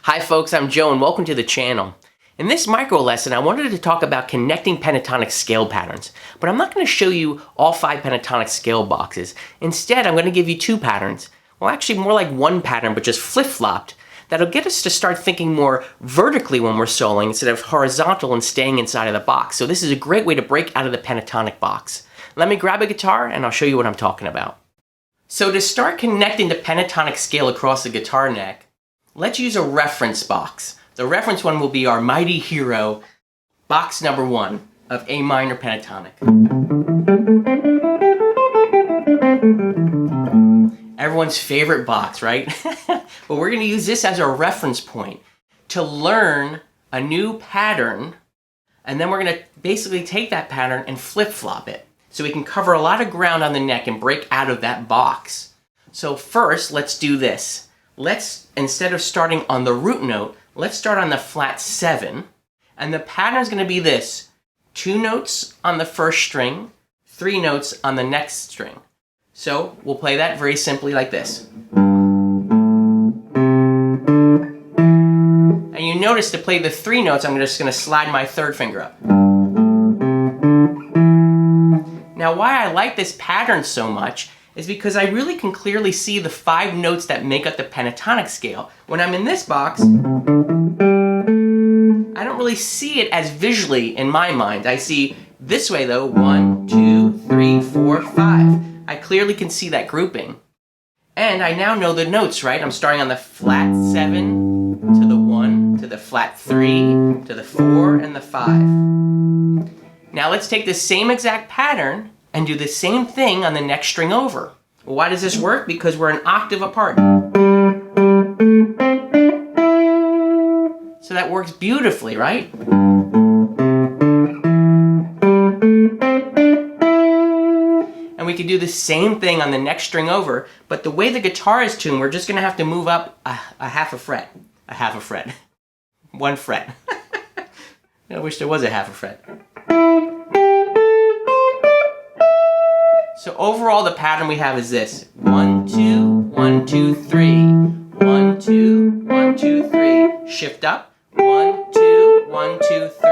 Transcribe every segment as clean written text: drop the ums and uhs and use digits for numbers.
Hi folks, I'm Joe and welcome to the channel. In this micro lesson, I wanted to talk about connecting pentatonic scale patterns, but I'm not going to show you all 5 pentatonic scale boxes. Instead, I'm going to give you 2 patterns. Well, actually more like 1 pattern, but just flip-flopped. That'll get us to start thinking more vertically when we're soloing instead of horizontal and staying inside of the box. So this is a great way to break out of the pentatonic box. Let me grab a guitar and I'll show you what I'm talking about. So to start connecting the pentatonic scale across the guitar neck, let's use a reference box. The reference one will be our mighty hero, box number 1 of A minor pentatonic. Everyone's favorite box, right? But we're going to use this as our reference point to learn a new pattern, and then we're going to basically take that pattern and flip-flop it. So we can cover a lot of ground on the neck and break out of that box. So first, let's do this. Let's, instead of starting on the root note, let's start on the flat 7. And the pattern is going to be this: 2 notes on the first string, 3 notes on the next string. So we'll play that very simply like this. And you notice to play the 3 notes, I'm just going to slide my 3rd finger up. Now why I like this pattern so much is because I really can clearly see the 5 notes that make up the pentatonic scale. When I'm in this box, I don't really see it as visually in my mind. I see this way though, 1, 2, 3, 4, 5. I clearly can see that grouping. And I now know the notes, right? I'm starting on the flat 7 to the 1, to the flat 3, to the 4, and the 5. Now let's take the same exact pattern and do the same thing on the next string over. Well, why does this work? Because we're an octave apart. So that works beautifully, right? And we could do the same thing on the next string over, but the way the guitar is tuned, we're just going to have to move up a half a fret. A half a fret. 1 fret. I wish there was a half a fret. So overall the pattern we have is this: 1, 2, 1, 2, 3. 1, 2, 1, 2, 3. Shift up. 1, 2, 1, 2, 3.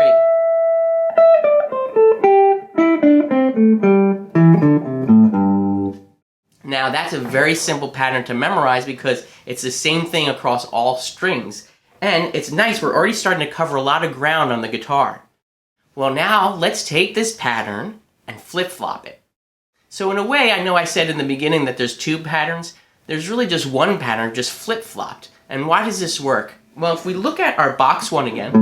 Now that's a very simple pattern to memorize because it's the same thing across all strings. And it's nice, we're already starting to cover a lot of ground on the guitar. Well, now let's take this pattern and flip-flop it. So in a way, I know I said in the beginning that there's 2 patterns. There's really just 1 pattern, just flip-flopped. And why does this work? Well, if we look at our box 1 again,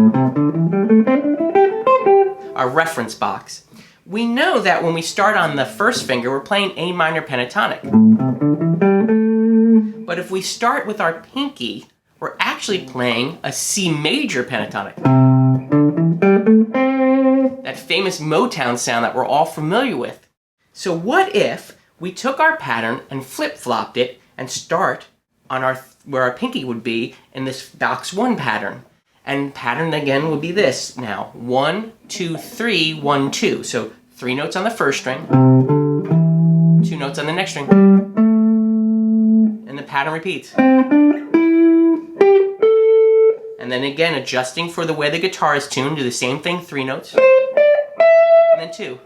our reference box, we know that when we start on the first finger, we're playing A minor pentatonic. But if we start with our pinky, we're actually playing a C major pentatonic. That famous Motown sound that we're all familiar with. So what if we took our pattern and flip-flopped it and start on where our pinky would be in this box 1 pattern? And pattern again would be this now: 1, 2, 3, 1, 2. So 3 notes on the first string, 2 notes on the next string, and the pattern repeats. And then again, adjusting for the way the guitar is tuned, do the same thing: 3 notes, and then 2.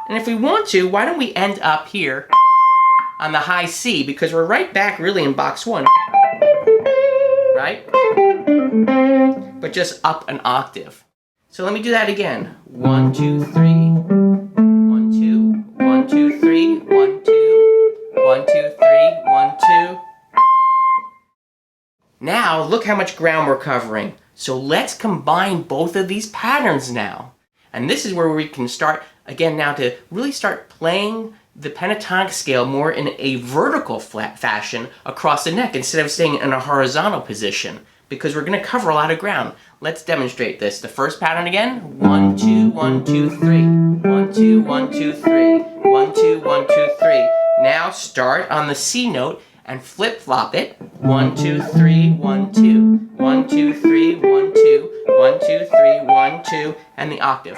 And if we want to, why don't we end up here on the high C, because we're right back really in box 1, right? But just up an octave. So let me do that again. 1, 2, 3, 1, 2, 1, 2, 3, 1, 2, 1, 2, 3, 1, 2. Now look how much ground we're covering. So let's combine both of these patterns now. And this is where we can start again now to really start playing the pentatonic scale more in a vertical flat fashion across the neck instead of staying in a horizontal position, because we're going to cover a lot of ground. Let's demonstrate this. The first pattern again: 1, 2, 1, 2, 3. 1, 2, 1, 2, 3. 1, 2, 1, 2, 3. Now start on the C note and flip-flop it. 1, 2, 3, 1, 2. 1, 2, 3, 1, 2. 1, 2, 3, 1, 2, and the octave.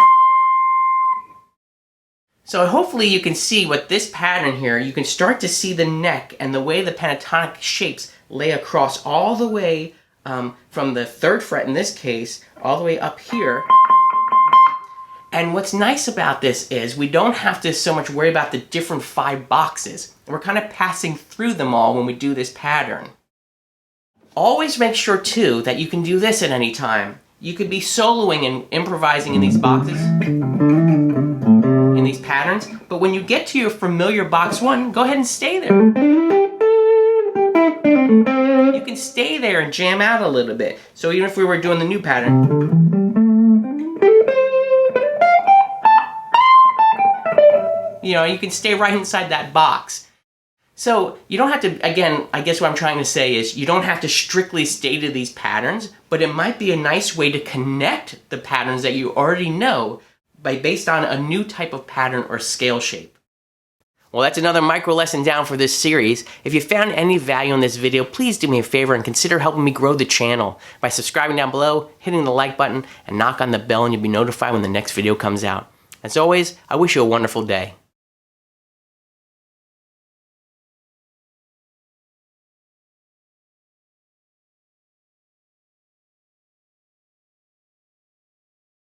So hopefully you can see what this pattern here, you can start to see the neck and the way the pentatonic shapes lay across all the way from the 3rd fret in this case all the way up here. And what's nice about this is we don't have to so much worry about the different 5 boxes. We're kind of passing through them all when we do this pattern. Always make sure too that you can do this at any time. You could be soloing and improvising in these boxes, in these patterns, but when you get to your familiar box 1, go ahead and stay there. You can stay there and jam out a little bit. So even if we were doing the new pattern, you know, you can stay right inside that box. So you don't have to, again, I guess what I'm trying to say is you don't have to strictly stay to these patterns, but it might be a nice way to connect the patterns that you already know based on a new type of pattern or scale shape. Well, that's another micro lesson down for this series. If you found any value in this video, please do me a favor and consider helping me grow the channel by subscribing down below, hitting the like button, and knock on the bell and you'll be notified when the next video comes out. As always, I wish you a wonderful day.